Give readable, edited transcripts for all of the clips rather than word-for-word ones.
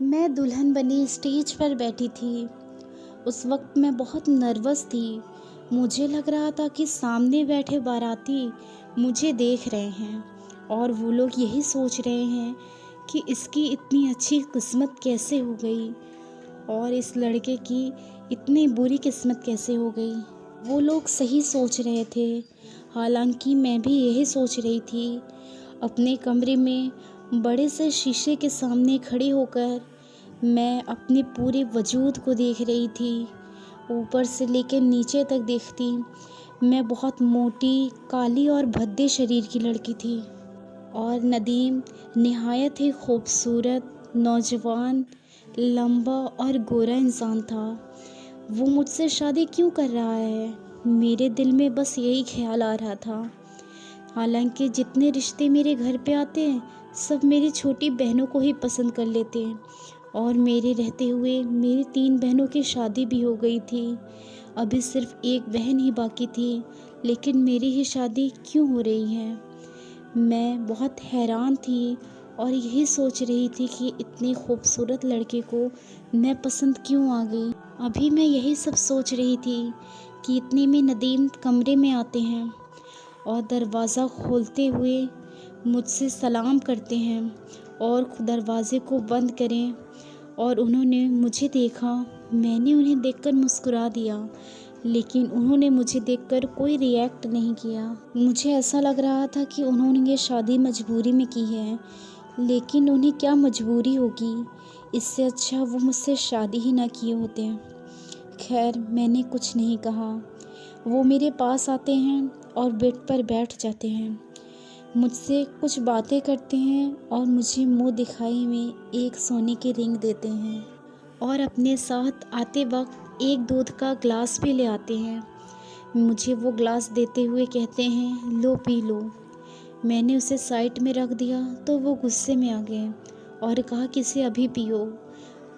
मैं दुल्हन बनी स्टेज पर बैठी थी। उस वक़्त मैं बहुत नर्वस थी। मुझे लग रहा था कि सामने बैठे बाराती मुझे देख रहे हैं और वो लोग यही सोच रहे हैं कि इसकी इतनी अच्छी किस्मत कैसे हो गई और इस लड़के की इतनी बुरी किस्मत कैसे हो गई। वो लोग सही सोच रहे थे, हालांकि मैं भी यही सोच रही थी। अपने कमरे में बड़े से शीशे के सामने खड़ी होकर मैं अपने पूरे वजूद को देख रही थी। ऊपर से लेकर नीचे तक देखती, मैं बहुत मोटी, काली और भद्दे शरीर की लड़की थी और नदीम निहायत ही खूबसूरत, नौजवान, लंबा और गोरा इंसान था। वो मुझसे शादी क्यों कर रहा है? मेरे दिल में बस यही ख्याल आ रहा था। हालांकि जितने रिश्ते मेरे घर पे आते हैं, सब मेरी छोटी बहनों को ही पसंद कर लेते हैं और मेरे रहते हुए मेरी 3 बहनों की शादी भी हो गई थी। अभी सिर्फ एक बहन ही बाकी थी, लेकिन मेरी ही शादी क्यों हो रही है? मैं बहुत हैरान थी और यही सोच रही थी कि इतने खूबसूरत लड़के को मैं पसंद क्यों आ गई। अभी मैं यही सब सोच रही थी कि इतने में नदीम कमरे में आते हैं और दरवाज़ा खोलते हुए मुझसे सलाम करते हैं और दरवाज़े को बंद करें और उन्होंने मुझे देखा। मैंने उन्हें देखकर मुस्कुरा दिया, लेकिन उन्होंने मुझे देखकर कोई रिएक्ट नहीं किया। मुझे ऐसा लग रहा था कि उन्होंने ये शादी मजबूरी में की है, लेकिन उन्हें क्या मजबूरी होगी? इससे अच्छा वो मुझसे शादी ही ना किए होते। खैर, मैंने कुछ नहीं कहा। वो मेरे पास आते हैं और बेड पर बैठ जाते हैं, मुझसे कुछ बातें करते हैं और मुझे मुंह दिखाई में एक सोने की रिंग देते हैं और अपने साथ आते वक्त एक दूध का ग्लास भी ले आते हैं। मुझे वो ग्लास देते हुए कहते हैं, लो पी लो। मैंने उसे साइड में रख दिया तो वो गुस्से में आ गए और कहा कि इसे अभी पियो।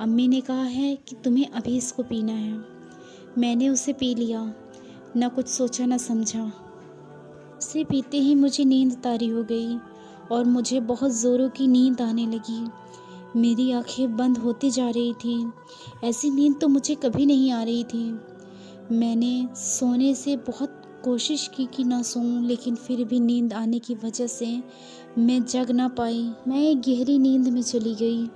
अम्मी ने कहा है कि तुम्हें अभी इसको पीना है। मैंने उसे पी लिया, ना कुछ सोचा ना समझा। उसे पीते ही मुझे नींद तारी हो गई और मुझे बहुत ज़ोरों की नींद आने लगी। मेरी आंखें बंद होती जा रही थी। ऐसी नींद तो मुझे कभी नहीं आ रही थी। मैंने सोने से बहुत कोशिश की कि ना सोऊं, लेकिन फिर भी नींद आने की वजह से मैं जग ना पाई। मैं एक गहरी नींद में चली गई।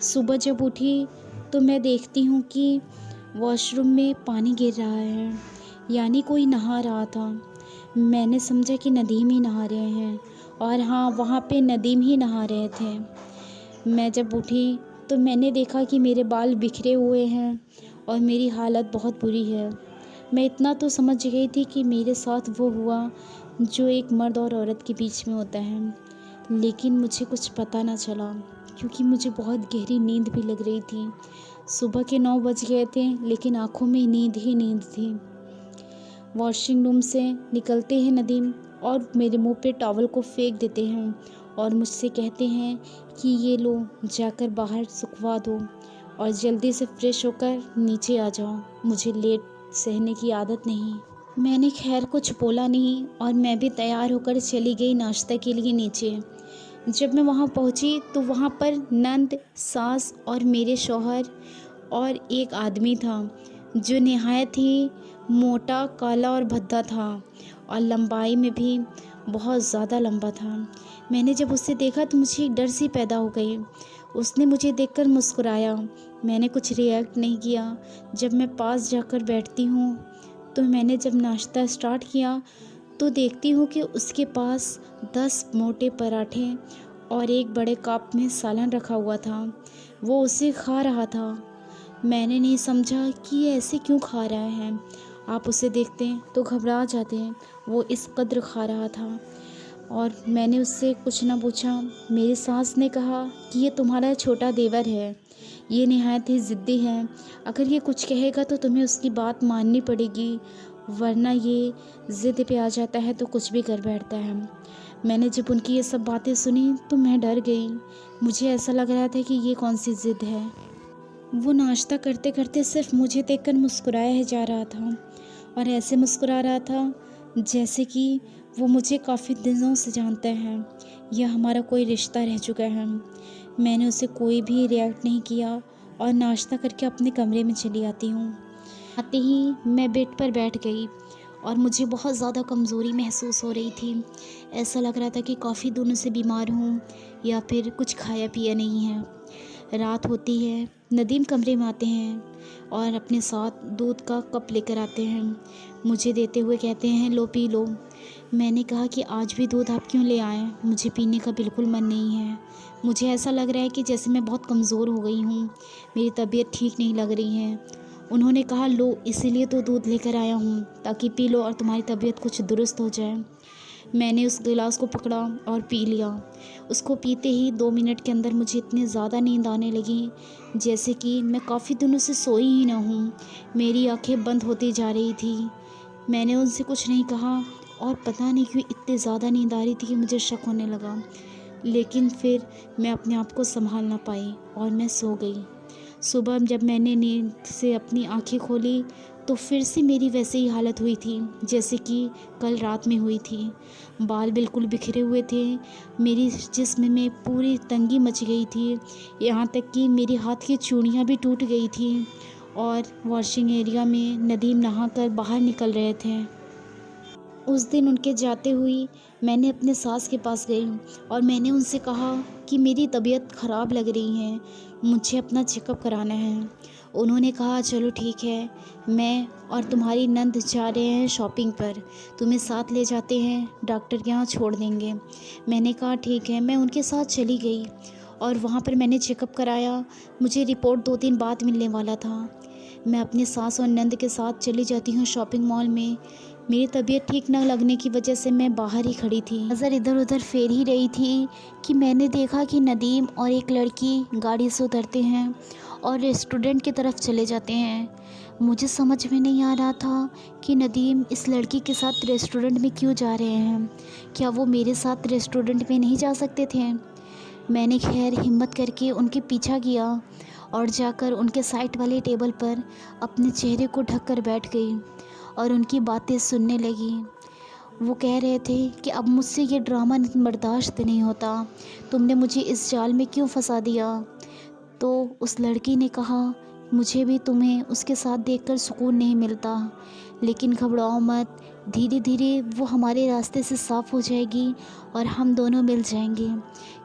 सुबह जब उठी तो मैं देखती हूँ कि वॉशरूम में पानी गिर रहा है, यानी कोई नहा रहा था। मैंने समझा कि नदीम ही नहा रहे हैं और हाँ, वहाँ पे नदीम ही नहा रहे थे। मैं जब उठी तो मैंने देखा कि मेरे बाल बिखरे हुए हैं और मेरी हालत बहुत बुरी है। मैं इतना तो समझ गई थी कि मेरे साथ वो हुआ जो एक मर्द और औरत के बीच में होता है, लेकिन मुझे कुछ पता ना चला क्योंकि मुझे बहुत गहरी नींद भी लग रही थी। सुबह के 9 बज गए थे, लेकिन आँखों में नींद ही नींद थी। वॉशिंग रूम से निकलते हैं नदीम और मेरे मुंह पे टॉवल को फेंक देते हैं और मुझसे कहते हैं कि ये लो, जाकर बाहर सुखवा दो और जल्दी से फ्रेश होकर नीचे आ जाओ, मुझे लेट सहने की आदत नहीं। मैंने खैर कुछ बोला नहीं और मैं भी तैयार होकर चली गई नाश्ता के लिए नीचे। जब मैं वहाँ पहुँची तो वहाँ पर नंद, सास और मेरे शौहर और एक आदमी था जो निहायत ही मोटा, काला और भद्दा था और लंबाई में भी बहुत ज़्यादा लंबा था। मैंने जब उसे देखा तो मुझे एक डर सी पैदा हो गई। उसने मुझे देखकर मुस्कुराया। मैंने कुछ रिएक्ट नहीं किया। जब मैं पास जाकर बैठती हूँ तो मैंने जब नाश्ता स्टार्ट किया तो देखती हूँ कि उसके पास 10 मोटे पराठे और एक बड़े कप में सालन रखा हुआ था। वो उसे खा रहा था। मैंने नहीं समझा कि ये ऐसे क्यों खा रहा है। आप उसे देखते हैं तो घबरा जाते हैं, वो इस कद्र खा रहा था और मैंने उससे कुछ ना पूछा। मेरी सास ने कहा कि ये तुम्हारा छोटा देवर है, ये निहायत ही ज़िद्दी है, अगर ये कुछ कहेगा तो तुम्हें उसकी बात माननी पड़ेगी, वरना ये ज़िद पे आ जाता है तो कुछ भी कर बैठता है। मैंने जब उनकी ये सब बातें सुनी तो मैं डर गई। मुझे ऐसा लग रहा था कि ये कौन सी ज़िद है। वो नाश्ता करते करते सिर्फ मुझे देखकर मुस्कुराया ही जा रहा था और ऐसे मुस्कुरा रहा था जैसे कि वो मुझे काफ़ी दिनों से जानता है, यह हमारा कोई रिश्ता रह चुका है। मैंने उसे कोई भी रिएक्ट नहीं किया और नाश्ता करके अपने कमरे में चली आती हूँ। आते ही मैं बेड पर बैठ गई और मुझे बहुत ज़्यादा कमज़ोरी महसूस हो रही थी। ऐसा लग रहा था कि काफ़ी दिनों से बीमार हूँ या फिर कुछ खाया पिया नहीं है। रात होती है, नदीम कमरे में आते हैं और अपने साथ दूध का कप लेकर आते हैं। मुझे देते हुए कहते हैं, लो पी लो। मैंने कहा कि आज भी दूध आप क्यों ले आए? मुझे पीने का बिल्कुल मन नहीं है। मुझे ऐसा लग रहा है कि जैसे मैं बहुत कमज़ोर हो गई हूँ, मेरी तबीयत ठीक नहीं लग रही है। उन्होंने कहा, लो इसीलिए तो दूध लेकर आया हूँ, ताकि पी लो और तुम्हारी तबीयत कुछ दुरुस्त हो जाए। मैंने उस गिलास को पकड़ा और पी लिया। उसको पीते ही 2 मिनट के अंदर मुझे इतनी ज़्यादा नींद आने लगी जैसे कि मैं काफ़ी दिनों से सोई ही ना हूँ। मेरी आंखें बंद होती जा रही थी। मैंने उनसे कुछ नहीं कहा और पता नहीं क्यों इतनी ज़्यादा नींद आ रही थी कि मुझे शक होने लगा। लेकिन फिर मैं अपने आप को संभाल ना पाई और मैं सो गई। सुबह जब मैंने नींद से अपनी आंखें खोली तो फिर से मेरी वैसे ही हालत हुई थी जैसे कि कल रात में हुई थी। बाल बिल्कुल बिखरे हुए थे, मेरी जिस्म में पूरी तंगी मच गई थी, यहाँ तक कि मेरे हाथ की चूड़ियाँ भी टूट गई थी। और वॉशिंग एरिया में नदीम नहाकर बाहर निकल रहे थे। उस दिन उनके जाते हुई मैंने अपने सास के पास गई और मैंने उनसे कहा कि मेरी तबीयत ख़राब लग रही है, मुझे अपना चेकअप कराना है। उन्होंने कहा, चलो ठीक है, मैं और तुम्हारी नंद जा रहे हैं शॉपिंग पर, तुम्हें साथ ले जाते हैं, डॉक्टर के यहाँ छोड़ देंगे। मैंने कहा ठीक है। मैं उनके साथ चली गई और वहाँ पर मैंने चेकअप कराया। मुझे रिपोर्ट 2 दिन बाद मिलने वाला था। मैं अपनी सास और नंद के साथ चली जाती हूँ शॉपिंग मॉल में। मेरी तबीयत ठीक न लगने की वजह से मैं बाहर ही खड़ी थी, नज़र इधर उधर फेर ही रही थी कि मैंने देखा कि नदीम और एक लड़की गाड़ी से उतरते हैं और रेस्टोरेंट की तरफ चले जाते हैं। मुझे समझ में नहीं आ रहा था कि नदीम इस लड़की के साथ रेस्टोरेंट में क्यों जा रहे हैं। क्या वो मेरे साथ रेस्टोरेंट में नहीं जा सकते थे? मैंने खैर हिम्मत करके उनके पीछा किया और जाकर उनके साइड वाले टेबल पर अपने चेहरे को ढककर बैठ गई और उनकी बातें सुनने लगी। वो कह रहे थे कि अब मुझसे ये ड्रामा बर्दाश्त नहीं होता, तुमने मुझे इस जाल में क्यों फंसा दिया। तो उस लड़की ने कहा, मुझे भी तुम्हें उसके साथ देखकर सुकून नहीं मिलता, लेकिन घबराओ मत, धीरे धीरे वो हमारे रास्ते से साफ़ हो जाएगी और हम दोनों मिल जाएंगे।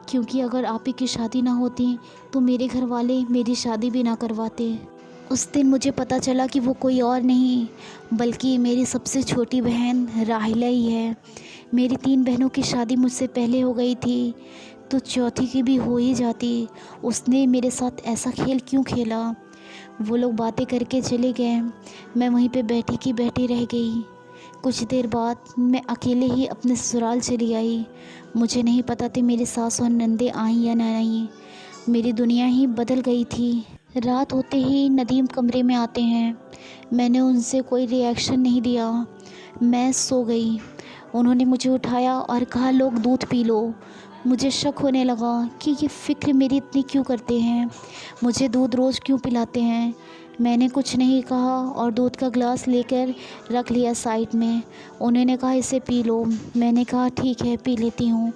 क्योंकि अगर आप ही की शादी ना होती तो मेरे घर वाले मेरी शादी भी ना करवाते। उस दिन मुझे पता चला कि वो कोई और नहीं बल्कि मेरी सबसे छोटी बहन राहिला ही है। मेरी 3 बहनों की शादी मुझसे पहले हो गई थी, तो चौथी की भी हो ही जाती। उसने मेरे साथ ऐसा खेल क्यों खेला। वो लोग बातें करके चले गए, मैं वहीं पे बैठी की बैठी रह गई। कुछ देर बाद मैं अकेले ही अपने ससुराल चली आई। मुझे नहीं पता थी मेरी सास और नंदे आई या ना आई। मेरी दुनिया ही बदल गई थी। रात होते ही नदीम कमरे में आते हैं। मैंने उनसे कोई रिएक्शन नहीं दिया, मैं सो गई। उन्होंने मुझे उठाया और कहा, लोग दूध पी लो। मुझे शक होने लगा कि ये फ़िक्र मेरी इतनी क्यों करते हैं, मुझे दूध रोज़ क्यों पिलाते हैं। मैंने कुछ नहीं कहा और दूध का गिलास लेकर रख लिया साइड में। उन्होंने कहा, इसे पी लो। मैंने कहा ठीक है, पी लेती हूँ।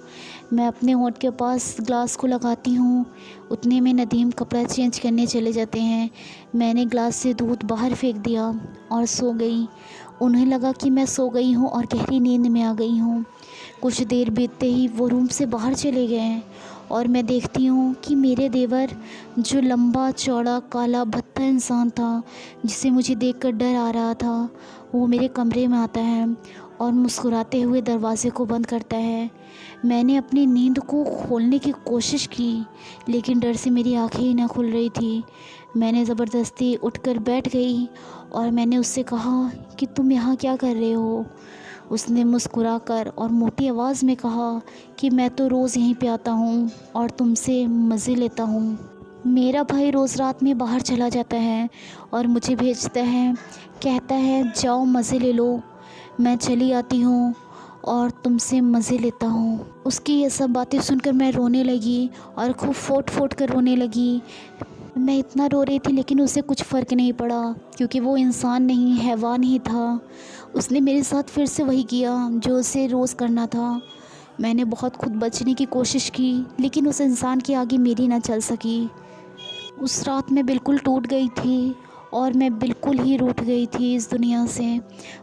मैं अपने होंठ के पास ग्लास को लगाती हूँ, उतने में नदीम कपड़ा चेंज करने चले जाते हैं। मैंने ग्लास से दूध बाहर फेंक दिया और सो गई। उन्हें लगा कि मैं सो गई हूँ और गहरी नींद में आ गई हूँ। कुछ देर बीतते ही वो रूम से बाहर चले गए और मैं देखती हूँ कि मेरे देवर, जो लंबा चौड़ा काला भद्दा इंसान था जिसे मुझे देखकर डर आ रहा था, वो मेरे कमरे में आता है और मुस्कुराते हुए दरवाज़े को बंद करता है। मैंने अपनी नींद को खोलने की कोशिश की, लेकिन डर से मेरी आंखें ही ना खुल रही थी। मैंने ज़बरदस्ती उठकर बैठ गई और मैंने उससे कहा कि तुम यहाँ क्या कर रहे हो। उसने मुस्कुराकर और मोटी आवाज़ में कहा कि मैं तो रोज़ यहीं पे आता हूँ और तुमसे मज़े लेता हूँ। मेरा भाई रोज़ रात में बाहर चला जाता है और मुझे भेजता है, कहता है जाओ मज़े ले लो। मैं चली आती हूँ और तुमसे मज़े लेता हूँ। उसकी ये सब बातें सुनकर मैं रोने लगी और खूब फोट फोट कर रोने लगी। मैं इतना रो रही थी लेकिन उसे कुछ फ़र्क नहीं पड़ा, क्योंकि वो इंसान नहीं, हैवान ही था। उसने मेरे साथ फिर से वही किया जो उसे रोज़ करना था। मैंने बहुत खुद बचने की कोशिश की, लेकिन उस इंसान के आगे मेरी ना चल सकी। उस रात मैं बिल्कुल टूट गई थी और मैं बिल्कुल ही रूठ गई थी इस दुनिया से।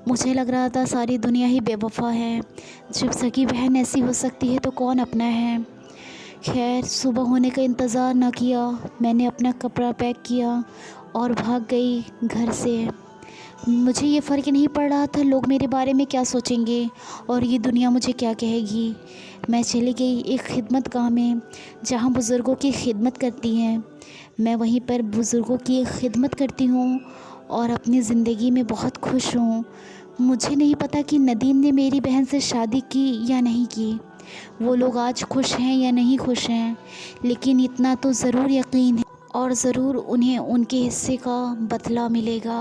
मुझे लग रहा था सारी दुनिया ही बेवफ़ा है। जब सगी बहन ऐसी हो सकती है तो कौन अपना है। खैर, सुबह होने का इंतज़ार न किया, मैंने अपना कपड़ा पैक किया और भाग गई घर से। मुझे ये फ़र्क नहीं पड़ रहा था लोग मेरे बारे में क्या सोचेंगे और ये दुनिया मुझे क्या कहेगी। मैं चली गई एक खिदमतगाह में, जहाँ बुज़ुर्गों की खिदमत करती हैं। मैं वहीं पर बुज़ुर्गों की खिदमत करती हूँ और अपनी ज़िंदगी में बहुत खुश हूँ। मुझे नहीं पता कि नदीम ने मेरी बहन से शादी की या नहीं की। वो लोग आज खुश हैं या नहीं खुश हैं, लेकिन इतना तो ज़रूर यकीन है और ज़रूर उन्हें उनके हिस्से का बदला मिलेगा।